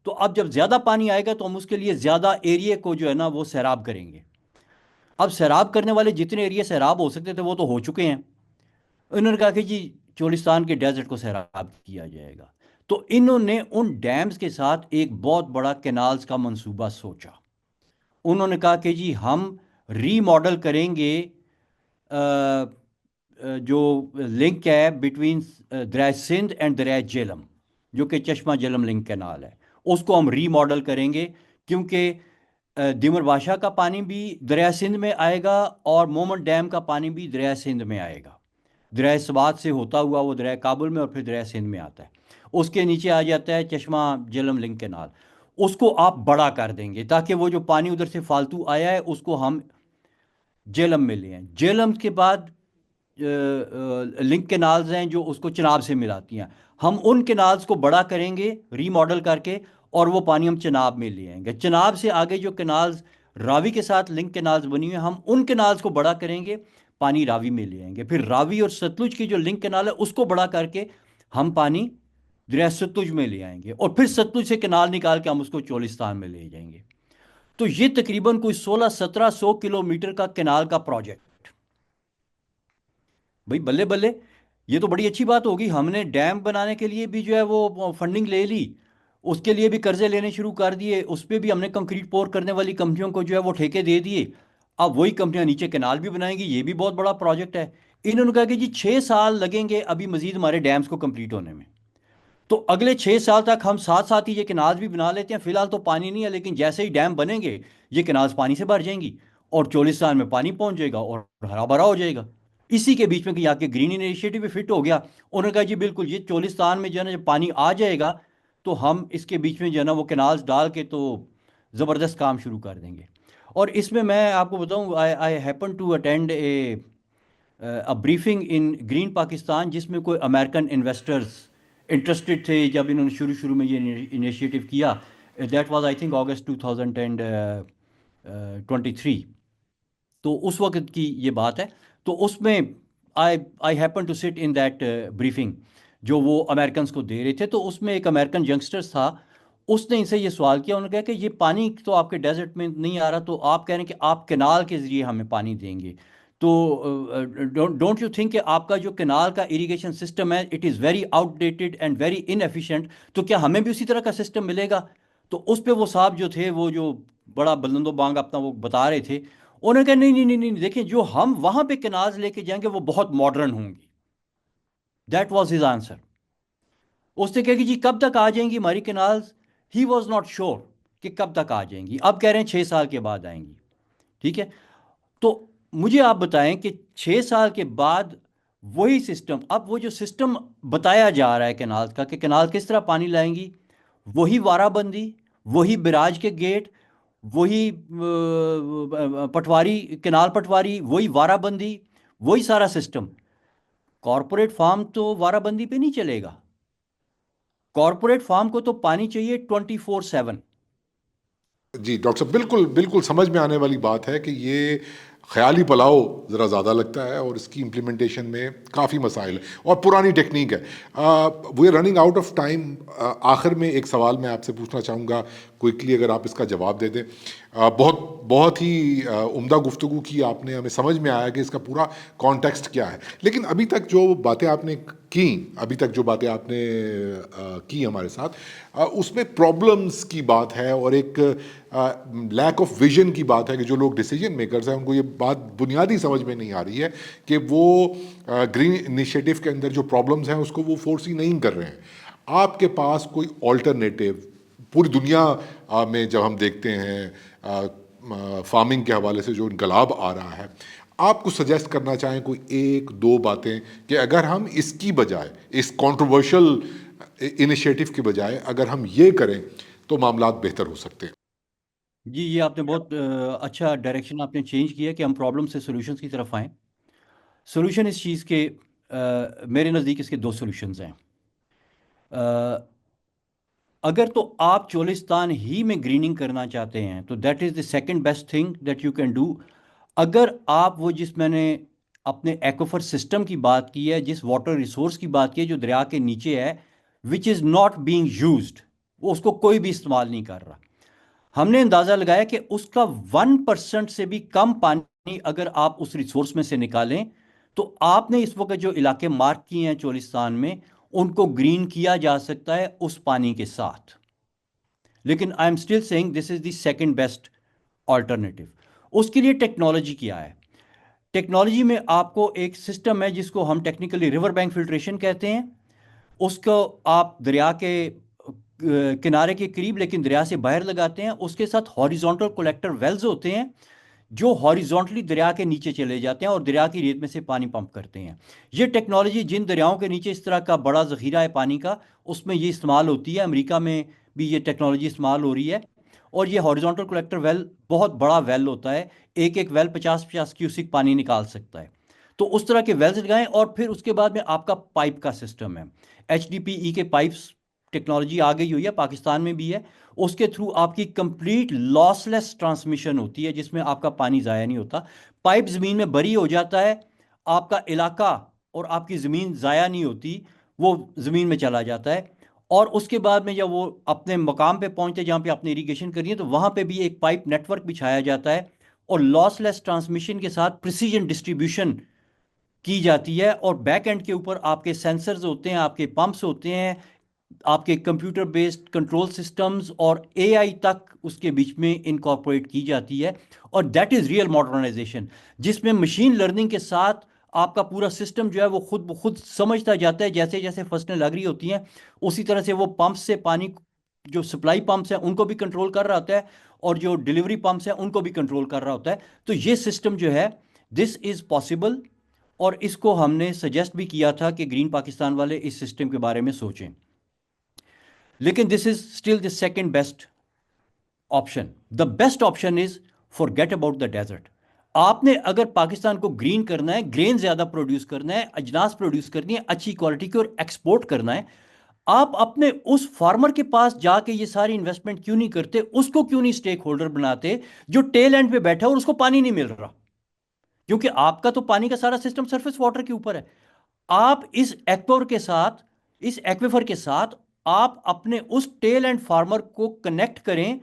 تو اب جب زیادہ پانی آئے گا تو ہم اس کے لیے زیادہ ایریے کو جو ہے نا وہ سیراب کریں گے. اب سیراب کرنے والے جتنے ایریے سیراب ہو سکتے تھے وہ تو ہو چکے ہیں. انہوں نے کہا کہ جی چولستان کے ڈیزرٹ کو سیراب کیا جائے گا. تو انہوں نے ان ڈیمز کے ساتھ ایک بہت بڑا کینالز کا منصوبہ سوچا. انہوں نے کہا کہ جی ہم ری ماڈل کریں گے جو لنک ہے بٹوین دریائے سندھ اینڈ دریائے جیلم، جو کہ چشمہ جیلم لنک کینال ہے، اس کو ہم ری ماڈل کریں گے، کیونکہ دیمر بادشاہ کا پانی بھی دریائے سندھ میں آئے گا اور مومنٹ ڈیم کا پانی بھی دریائے سندھ میں آئے گا. دریائے سوات سے ہوتا ہوا وہ دریائے کابل میں اور پھر دریائے سندھ میں آتا ہے. اس کے نیچے آ جاتا ہے چشمہ جیلم لنک کینال. اس کو آپ بڑا کر دیں گے تاکہ وہ جو پانی ادھر سے فالتو آیا ہے اس کو ہم جیلم میں لے آئیں. جیلم کے بعد لنک کینالز ہیں جو اس کو چناب سے ملاتی ہیں. ہم ان کینالز کو بڑا کریں گے ری ماڈل کر کے، اور وہ پانی ہم چناب میں لے آئیں گے. چناب سے آگے جو کینالز راوی کے ساتھ لنک کینالز بنی ہوئی ہیں، ہم ان کینالز کو بڑا کریں گے، پانی راوی میں لے آئیں گے. پھر راوی اور ستلج کی جو لنک کینال ہے اس کو بڑا کر کے ہم پانی دریائے ستلج میں لے آئیں گے، اور پھر ستلج سے کینال نکال کے ہم اس کو چولستان میں لے جائیں گے. تو یہ تقریباً کوئی 1600-1700 کلومیٹر کا کینال کا پروجیکٹ. بھائی بلے بلے، یہ تو بڑی اچھی بات ہوگی. ہم نے ڈیم بنانے کے لیے بھی جو ہے وہ فنڈنگ لے لی، اس کے لیے بھی قرضے لینے شروع کر دیے، اس پہ بھی ہم نے کنکریٹ پور کرنے والی کمپنیوں کو جو ہے وہ ٹھیکے دے دیے. اب وہی کمپنیاں نیچے کینال بھی بنائیں گی، یہ بھی بہت بڑا پروجیکٹ ہے. انہوں نے کہا کہ جی 6 سال لگیں گے ابھی مزید ہمارے ڈیمز کو کمپلیٹ ہونے میں. تو اگلے 6 سال تک ہم ساتھ ساتھ ہی یہ کنالز بھی بنا لیتے ہیں. فی الحال تو پانی نہیں ہے، لیکن جیسے ہی ڈیم بنیں گے یہ کنالز پانی سے بھر جائیں گی اور چولستان میں پانی پہنچ جائے گا اور ہرا بھرا ہو جائے گا. اسی کے بیچ میں کہ یہاں کے گرین انیشیٹو بھی فٹ ہو گیا. انہوں نے کہا جی بالکل، یہ چولستان میں جو ہے نا جب پانی آ جائے گا تو ہم اس کے بیچ میں جو ہے نا وہ کنالز ڈال کے تو زبردست کام شروع کر دیں گے. اور اس میں آپ کو بتاؤں، I happen to attend a briefing in green Pakistan, جس میں کوئی امریکن انویسٹرز انٹرسٹڈ تھے جب انہوں نے شروع میں یہ انیشیٹو کیا. دیٹ واز آئی تھنک اگست 2023. تو اس وقت کی یہ بات ہے. تو اس میں آئی happen to sit in that briefing جو وہ امریکنس کو دے رہے تھے. تو اس میں ایک امریکن ینگسٹرس تھا، اس نے ان سے یہ سوال کیا. انہوں نے کہا کہ یہ پانی تو آپ کے ڈیزرٹ میں نہیں آ رہا، تو آپ کہہ رہے ہیں کہ آپ کینال کے ذریعے ہمیں پانی دیں گے، تو ڈونٹ یو تھنک کہ آپ کا جو کینال کا اریگیشن سسٹم ہے it is very outdated and very inefficient, تو کیا ہمیں بھی اسی طرح کا سسٹم ملے گا؟ تو اس پہ وہ صاحب جو تھے، وہ جو بڑا بلند و بانگ اپنا وہ بتا رہے تھے، انہوں نے کہا نہیں نہیں نہیں نہیں، دیکھیں جو ہم وہاں پہ کنالز لے کے جائیں گے وہ بہت ماڈرن ہوں گی. That was his answer. اس نے کہا کہ جی کب تک آ جائیں گی ہماری canals? He was not sure کہ کب تک آ جائیں گی. اب کہہ رہے ہیں 6 سال کے بعد آئیں گی. ٹھیک ہے، تو مجھے آپ بتائیں کہ 6 سال کے بعد وہی سسٹم، اب وہ جو سسٹم بتایا جا رہا ہے کنال کا کہ کنال کس طرح پانی لائیں گی، وہی وارہ بندی، وہی براج کے گیٹ، وہی پٹواری، کنال پٹواری، وہی وارہ بندی، وہی سارا سسٹم. کارپوریٹ فارم تو وارہ بندی پہ نہیں چلے گا. کارپوریٹ فارم کو تو پانی چاہیے 24/7. جی ڈاکٹر صاحب، بالکل بالکل سمجھ میں آنے والی بات ہے کہ یہ خیالی پلاؤ ذرا زیادہ لگتا ہے اور اس کی امپلیمنٹیشن میں کافی مسائل ہیں اور پرانی ٹیکنیک ہے. We are running out of time. آخر میں ایک سوال میں آپ سے پوچھنا چاہوں گا کوئکلی، اگر آپ اس کا جواب دے دیں. بہت بہت ہی عمدہ گفتگو کی آپ نے، ہمیں سمجھ میں آیا کہ اس کا پورا کانٹیکسٹ کیا ہے. لیکن ابھی تک جو باتیں آپ نے کی ہمارے ساتھ، اس میں پرابلمس کی بات ہے اور ایک لیک آف ویژن کی بات ہے کہ جو لوگ ڈیسیجن میکرز ہیں ان کو یہ بات بنیادی سمجھ میں نہیں آ رہی ہے کہ وہ گرین انیشیٹو کے اندر جو پرابلمس ہیں اس کو وہ فورسی نہیں کر رہے ہیں. آپ کے پاس کوئی آلٹرنیٹیو، پوری دنیا میں جب ہم دیکھتے ہیں فارمنگ کے حوالے سے جو انقلاب آ رہا ہے، آپ کو سجیسٹ کرنا چاہیں کوئی 1-2 باتیں کہ اگر ہم اس کی بجائے، اس کنٹروورشل انیشیٹو کی بجائے اگر ہم یہ کریں تو معاملات بہتر ہو سکتے ہیں؟ جی یہ آپ نے بہت اچھا ڈائریکشن آپ نے چینج کیا کہ ہم پرابلم سے سولوشنس کی طرف آئیں. سولوشن اس چیز کے میرے نزدیک اس کے دو سولوشنز ہیں. اگر تو آپ چولستان ہی میں گریننگ کرنا چاہتے ہیں تو that is the second best thing that you can do. اگر آپ وہ جس میں نے اپنے ایکوفر سسٹم کی بات کی ہے، جس واٹر ریسورس کی بات کی ہے جو دریا کے نیچے ہے، وچ از ناٹ بینگ یوزڈ، وہ اس کو کوئی بھی استعمال نہیں کر رہا. ہم نے اندازہ لگایا کہ اس کا 1% سے بھی کم پانی اگر آپ اس ریسورس میں سے نکالیں تو آپ نے اس وقت جو علاقے مارک کیے ہیں چولستان میں ان کو گرین کیا جا سکتا ہے اس پانی کے ساتھ. لیکن I am still seeing this is the second best alternative. اس کے لیے ٹیکنالوجی کیا ہے؟ ٹیکنالوجی میں آپ کو ایک سسٹم ہے جس کو ہم ٹیکنیکلی ریور بینک فلٹریشن کہتے ہیں. اس کو آپ دریا کے کنارے کے قریب لیکن دریا سے باہر لگاتے ہیں. اس کے ساتھ ہاریزونٹل کلیکٹر ویلز ہوتے ہیں جو ہاریزونٹلی دریا کے نیچے چلے جاتے ہیں اور دریا کی ریت میں سے پانی پمپ کرتے ہیں. یہ ٹیکنالوجی جن دریاؤں کے نیچے اس طرح کا بڑا ذخیرہ ہے پانی کا اس میں یہ استعمال ہوتی ہے. امریکہ میں بھی یہ ٹیکنالوجی استعمال ہو رہی ہے. اور یہ ہاریزونٹل کلیکٹر ویل بہت بڑا ویل ہوتا ہے. ایک ایک ویل 50-50 کیوسک پانی نکال سکتا ہے. تو اس طرح کے ویلز لگائیں اور پھر اس کے بعد میں آپ کا پائپ کا سسٹم ہے. HDPE کے پائپس ٹیکنالوجی آ گئی ہوئی ہے، پاکستان میں بھی ہے. اس کے تھرو آپ کی کمپلیٹ لاس لیس ٹرانسمیشن ہوتی ہے جس میں آپ کا پانی ضائع نہیں ہوتا. پائپ زمین میں بری ہو جاتا ہے، آپ کا علاقہ اور آپ کی زمین ضائع نہیں ہوتی، وہ زمین میں چلا جاتا ہے. اور اس کے بعد میں جب وہ اپنے مقام پہ پہنچتے جہاں پہ آپ نے اریگیشن کرنی ہے تو وہاں پہ بھی ایک پائپ نیٹ ورک بچھایا جاتا ہے اور لاس لیس ٹرانسمیشن کے ساتھ پریسیجن ڈسٹریبیوشن کی جاتی ہے. اور بیک اینڈ کے اوپر آپ کے سینسرز ہوتے ہیں، آپ کے پمپس ہوتے ہیں، آپ کے کمپیوٹر بیسڈ کنٹرول سسٹمز اور AI تک اس کے بیچ میں انکارپوریٹ کی جاتی ہے. اور دیٹ از ریئل ماڈرنائزیشن جس میں مشین لرننگ کے ساتھ آپ کا پورا سسٹم جو ہے وہ خود بخود سمجھتا جاتا ہے. جیسے جیسے فصلیں لگ رہی ہوتی ہیں اسی طرح سے وہ پمپس سے پانی جو سپلائی پمپس ہیں ان کو بھی کنٹرول کر رہا ہوتا ہے اور جو ڈیلیوری پمپس ہیں ان کو بھی کنٹرول کر رہا ہوتا ہے. تو یہ سسٹم جو ہے دس از پاسبل اور اس کو ہم نے سجیسٹ بھی کیا تھا کہ گرین پاکستان والے اس سسٹم کے بارے میں سوچیں. لیکن this is still the second best option. The best option is forget about the desert. آپ نے اگر پاکستان کو گرین کرنا ہے، گرین زیادہ پروڈیوس کرنا ہے، اجناس پروڈیوس کرنی ہے اچھی کوالٹی کی اور ایکسپورٹ کرنا ہے، آپ اپنے اس فارمر کے پاس جا کے یہ ساری انویسٹمنٹ کیوں نہیں کرتے؟ اس کو کیوں نہیں سٹیک ہولڈر بناتے جو ٹیل اینڈ پہ بیٹھا اور اس کو پانی نہیں مل رہا؟ کیونکہ آپ کا تو پانی کا سارا سسٹم سرفیس واٹر کے اوپر ہے. آپ اس ایکور کے ساتھ، اس ایکویفر کے ساتھ آپ اپنے اس ٹیل اینڈ فارمر کو کنیکٹ کریں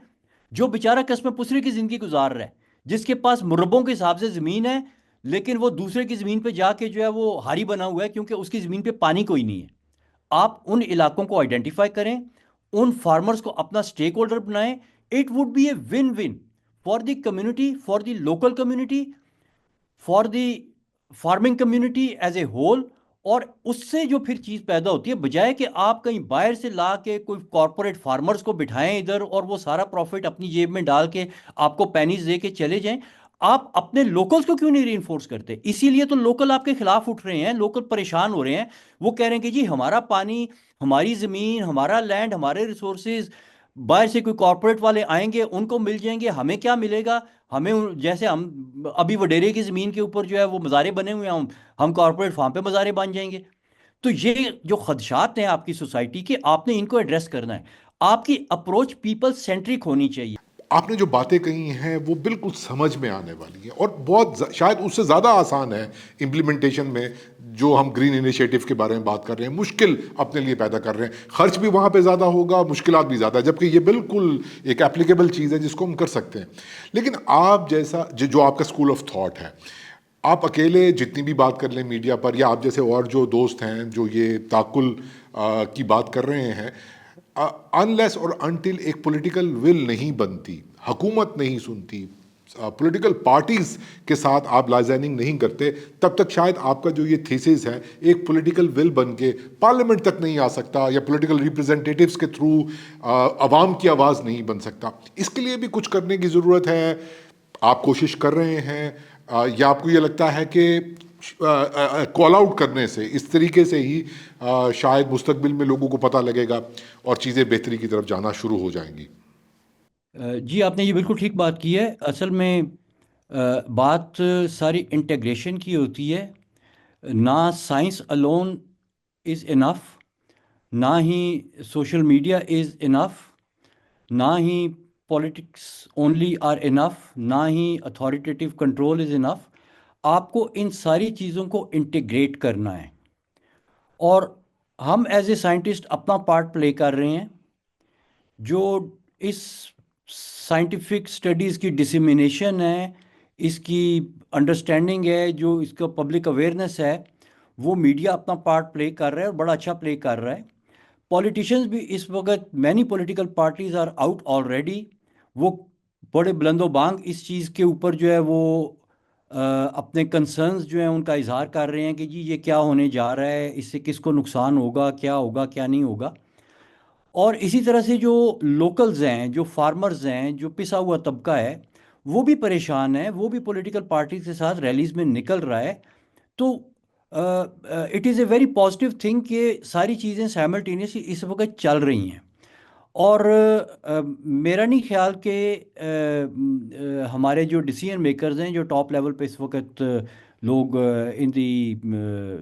جو بیچارہ قسم پسری کی زندگی گزار رہا ہے، جس کے پاس مربوں کے حساب سے زمین ہے لیکن وہ دوسرے کی زمین پہ جا کے جو ہے وہ ہاری بنا ہوا ہے کیونکہ اس کی زمین پہ پانی کوئی نہیں ہے. آپ ان علاقوں کو آئیڈینٹیفائی کریں، ان فارمرز کو اپنا سٹیک ہولڈر بنائیں. It would be a win win for the community, for the local community, for the farming community as a whole. اور اس سے جو پھر چیز پیدا ہوتی ہے بجائے کہ آپ کہیں باہر سے لا کے کوئی کارپوریٹ فارمرز کو بٹھائیں ادھر اور وہ سارا پروفٹ اپنی جیب میں ڈال کے آپ کو پینیز دے کے چلے جائیں، آپ اپنے لوکلز کو کیوں نہیں ری انفورس کرتے؟ اسی لیے تو لوکل آپ کے خلاف اٹھ رہے ہیں، لوکل پریشان ہو رہے ہیں. وہ کہہ رہے ہیں کہ جی ہمارا پانی، ہماری زمین، ہمارا لینڈ، ہمارے ریسورسز باہر سے کوئی کارپوریٹ والے آئیں گے ان کو مل جائیں گے، ہمیں کیا ملے گا؟ ہمیں جیسے ہم ابھی وڈیرے کی زمین کے اوپر جو ہے وہ مزارے بنے ہوئے ہیں، ہم کارپوریٹ فارم پہ مزارے بن جائیں گے. تو یہ جو خدشات ہیں آپ کی سوسائٹی کے، آپ نے ان کو ایڈریس کرنا ہے. آپ کی اپروچ پیپل سینٹرک ہونی چاہیے. آپ نے جو باتیں کہی ہیں وہ بالکل سمجھ میں آنے والی ہیں اور بہت شاید اس سے زیادہ آسان ہے امپلیمنٹیشن میں. جو ہم گرین انیشیٹو کے بارے میں بات کر رہے ہیں مشکل اپنے لیے پیدا کر رہے ہیں، خرچ بھی وہاں پہ زیادہ ہوگا، مشکلات بھی زیادہ، جبکہ یہ بالکل ایک اپلیکیبل چیز ہے جس کو ہم کر سکتے ہیں. لیکن آپ جیسا جو آپ کا اسکول آف تھاٹ ہے، آپ اکیلے جتنی بھی بات کر لیں میڈیا پر یا آپ جیسے اور جو دوست ہیں جو یہ تعقل کی بات کر رہے ہیں، انلیس اور انٹل ایک پولیٹیکل ول نہیں بنتی، حکومت نہیں سنتی، پولیٹیکل پارٹیز کے ساتھ آپ لائزننگ نہیں کرتے، تب تک شاید آپ کا جو یہ تھیسز ہے ایک پولیٹیکل ول بن کے پارلیمنٹ تک نہیں آ سکتا یا پولیٹیکل ریپرزنٹیٹیوز کے تھرو عوام کی آواز نہیں بن سکتا. اس کے لیے بھی کچھ کرنے کی ضرورت ہے. آپ کوشش کر رہے ہیں یا آپ کو یہ لگتا ہے کہ کال آؤٹ کرنے سے، اس طریقے سے ہی شاید مستقبل میں لوگوں کو پتہ لگے گا اور چیزیں بہتری کی طرف جانا شروع ہو جائیں گی؟ جی آپ نے یہ بالکل ٹھیک بات کی ہے. اصل میں بات ساری انٹیگریشن کی ہوتی ہے. نہ سائنس alone از انف، نہ ہی سوشل میڈیا از انف، نہ ہی پولیٹکس اونلی آر انف، نہ ہی اتھارٹیٹیو کنٹرول از انف. آپ کو ان ساری چیزوں کو انٹیگریٹ کرنا ہے، اور ہم ایز اے سائنٹسٹ اپنا پارٹ پلے کر رہے ہیں. جو اس سائنٹیفک اسٹڈیز کی ڈسیمینیشن ہے، اس کی انڈرسٹینڈنگ ہے، جو اس کا پبلک اویئرنیس ہے، وہ میڈیا اپنا پارٹ پلے کر رہا ہے اور بڑا اچھا پلے کر رہا ہے. پولیٹیشنز بھی اس وقت many political parties are out already. وہ بڑے بلند و بانگ اس چیز کے اوپر جو ہے وہ اپنے کنسرنز جو ہیں ان کا اظہار کر رہے ہیں کہ جی یہ کیا ہونے جا رہا ہے، اس سے کس کو نقصان ہوگا، کیا نہیں ہوگا. اور اسی طرح سے جو لوکلز ہیں، جو فارمرز ہیں، جو پسا ہوا طبقہ ہے، وہ بھی پریشان ہے، وہ بھی پولیٹیکل پارٹیز کے ساتھ ریلیز میں نکل رہا ہے. تو it is a very positive thing کہ ساری چیزیں سائملٹینیسلی اس وقت چل رہی ہیں. اور میرا نہیں خیال کہ ہمارے جو ڈیسیژن میکرز ہیں، جو ٹاپ لیول پہ اس وقت لوگ in the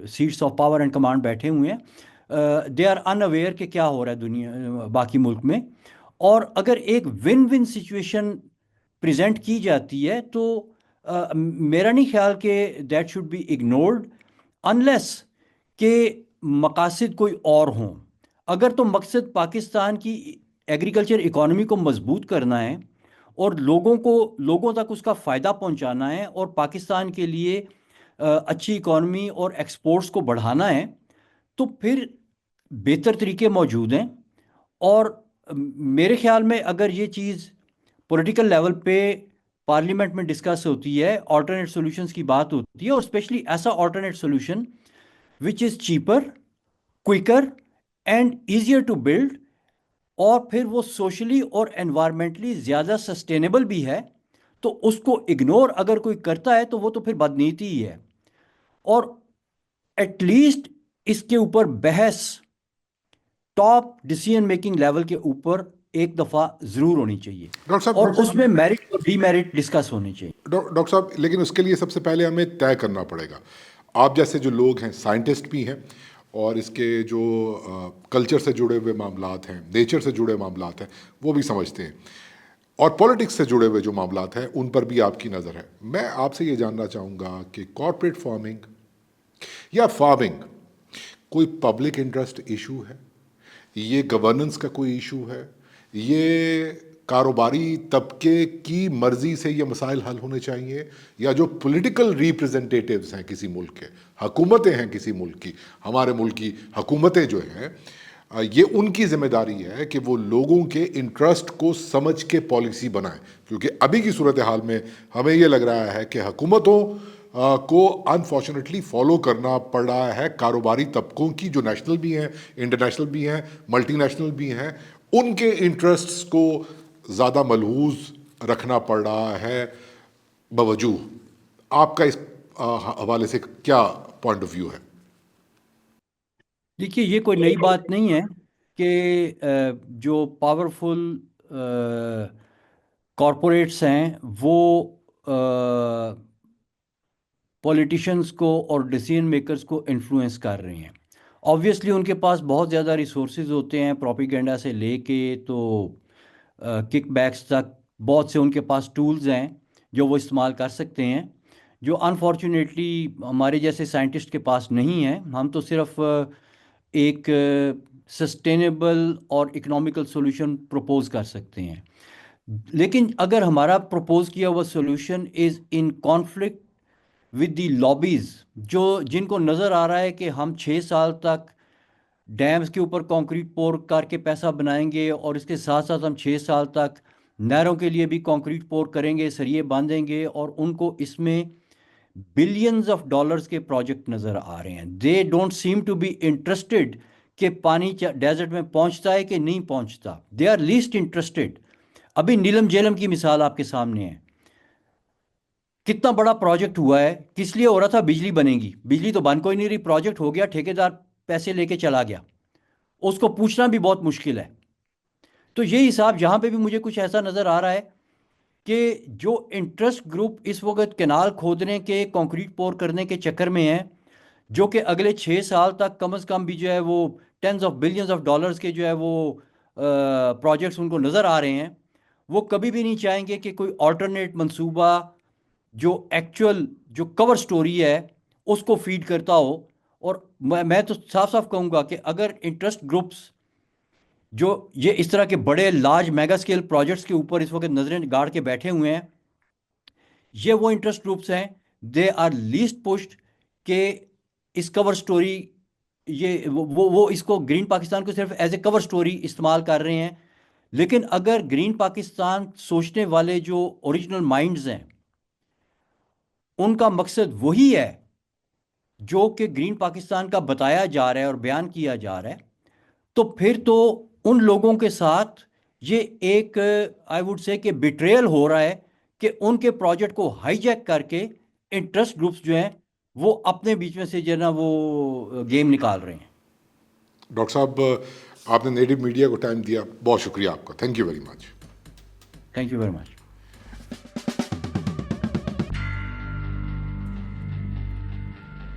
seats of power and command بیٹھے ہوئے ہیں، دے آر ان اویئر کہ کیا ہو رہا ہے دنیا باقی ملک میں. اور اگر ایک ون ون سچویشن پریزنٹ کی جاتی ہے تو میرا نہیں خیال کہ that should be ignored unless کہ مقاصد کوئی اور ہوں. اگر تو مقصد پاکستان کی ایگریکلچر اکانومی کو مضبوط کرنا ہے اور لوگوں تک اس کا فائدہ پہنچانا ہے اور پاکستان کے لیے اچھی اکانومی اور ایکسپورٹس کو بڑھانا ہے، تو پھر بہتر طریقے موجود ہیں. اور میرے خیال میں اگر یہ چیز پولیٹیکل لیول پہ پارلیمنٹ میں ڈسکس ہوتی ہے، آلٹرنیٹ سولوشنز کی بات ہوتی ہے، اور اسپیشلی ایسا alternate solution which is cheaper, quicker and easier to build, اور پھر وہ سوشلی اور انوائرمنٹلی زیادہ سسٹینیبل بھی ہے، تو اس کو اگنور اگر کوئی کرتا ہے تو وہ تو پھر بدنیتی ہی ہے. اور ایٹ لیسٹ اس کے اوپر بحث ٹاپ ڈیسیژن میکنگ لیول کے اوپر ایک دفعہ ضرور ہونی چاہیے، ڈاکٹر صاحب، اور اس میں میرٹ اور ڈی میرٹ ڈسکس ہونے چاہیے. ڈاکٹر صاحب، لیکن اس کے لیے سب سے پہلے ہمیں طے کرنا پڑے گا. آپ جیسے جو لوگ ہیں، سائنٹسٹ بھی ہیں، اور اس کے جو کلچر سے جڑے ہوئے معاملات ہیں، نیچر سے جڑے معاملات ہیں، وہ بھی سمجھتے ہیں، اور پولیٹکس سے جڑے ہوئے جو معاملات ہیں ان پر بھی آپ کی نظر ہے. میں آپ سے یہ جاننا چاہوں گا کہ کارپوریٹ فارمنگ یا فارمنگ کوئی پبلک انٹرسٹ ایشو ہے، یہ گورننس کا کوئی ایشو ہے، یہ کاروباری طبقے کی مرضی سے یہ مسائل حل ہونے چاہیے، یا جو پولیٹیکل ریپریزنٹیٹیوز ہیں کسی ملک کے، حکومتیں ہیں کسی ملک کی، ہمارے ملک کی حکومتیں جو ہیں، یہ ان کی ذمہ داری ہے کہ وہ لوگوں کے انٹرسٹ کو سمجھ کے پالیسی بنائیں. کیونکہ ابھی کی صورتحال میں ہمیں یہ لگ رہا ہے کہ حکومتوں کو انفارچونیٹلی فالو کرنا پڑ رہا ہے کاروباری طبقوں کی، جو نیشنل بھی ہیں، انٹرنیشنل بھی ہیں، ملٹی نیشنل بھی ہیں، ان کے انٹرسٹس کو زیادہ ملحوظ رکھنا پڑ رہا ہے بوجوہ. آپ کا اس حوالے سے کیا پوائنٹ آف ویو ہے؟ دیکھیے یہ کوئی نئی بات نہیں ہے کہ جو پاورفل کارپوریٹس ہیں وہ پولیٹیشینز کو اور ڈیسیژن میکرز کو انفلوئنس کر رہے ہیں. آبویسلی ان کے پاس بہت زیادہ ریسورسز ہوتے ہیں، پروپیگنڈا سے لے کے تو کک بیکس تک بہت سے ان کے پاس ٹولز ہیں جو وہ استعمال کر سکتے ہیں، جو انفارچونیٹلی ہمارے جیسے سائنٹسٹ کے پاس نہیں ہیں. ہم تو صرف ایک سسٹینیبل اور اکنامیکل سولوشن پروپوز کر سکتے ہیں. لیکن اگر ہمارا پروپوز کیا ہوا solution is in conflict with the lobbies, جن کو نظر آ رہا ہے کہ ہم 6 سال تک ڈیمز کے اوپر کانکریٹ پور کر کے پیسہ بنائیں گے، اور اس کے ساتھ ساتھ ہم 6 سال تک نہروں کے لیے بھی کانکریٹ پور کریں گے، سریے باندھیں گے، اور ان کو اس میں بلینز آف ڈالرز کے پروجیکٹ نظر آ رہے ہیں. They don't seem to be interested کہ پانی ڈیزرٹ میں پہنچتا ہے کہ نہیں پہنچتا. They are least interested. ابھی نیلم جیلم کی مثال آپ کے سامنے ہے. کتنا بڑا پروجیکٹ ہوا ہے، کس لیے ہو رہا تھا؟ بجلی بنے گی. بجلی تو بن کوئی نہیں رہی، پروجیکٹ ہو گیا، ٹھیکیدار پیسے لے کے چلا گیا، اس کو پوچھنا بھی بہت مشکل ہے. تو یہ حساب یہاں پہ بھی مجھے کچھ ایسا نظر آ رہا ہے کہ جو انٹرسٹ گروپ اس وقت کینال کھودنے کے کنکریٹ پور کرنے کے چکر میں ہیں، جو کہ اگلے 6 سال تک کم از کم بھی جو ہے وہ tens of billions of dollars کے جو ہے وہ پروجیکٹس ان کو نظر آ رہے ہیں، وہ کبھی بھی نہیں چاہیں گے کہ کوئی آلٹرنیٹ منصوبہ جو ایکچوئل جو کور سٹوری ہے اس کو فیڈ کرتا ہو. اور میں تو صاف صاف کہوں گا کہ اگر انٹرسٹ گروپس جو یہ اس طرح کے بڑے لارج میگا اسکیل پروجیکٹس کے اوپر اس وقت نظریں گاڑ کے بیٹھے ہوئے ہیں، یہ وہ انٹرسٹ گروپس ہیں دے آر لیسٹ پشڈ کہ اس کور سٹوری یہ وہ اس کو گرین پاکستان کو صرف ایز اے کور سٹوری استعمال کر رہے ہیں. لیکن اگر گرین پاکستان سوچنے والے جو اوریجنل مائنڈز ہیں ان کا مقصد وہی ہے جو کہ گرین پاکستان کا بتایا جا رہا ہے اور بیان کیا جا رہا ہے، تو پھر تو ان لوگوں کے ساتھ یہ ایک آئی ووڈ سے کہ بیٹریل ہو رہا ہے کہ ان کے پروجیکٹ کو ہائی جیک کر کے انٹرسٹ گروپس جو ہیں وہ اپنے بیچ میں سے جو ہے نا وہ گیم نکال رہے ہیں. ڈاکٹر صاحب آپ نے نیٹو میڈیا کو ٹائم دیا، بہت شکریہ آپ کا، thank you very much. Thank you very much.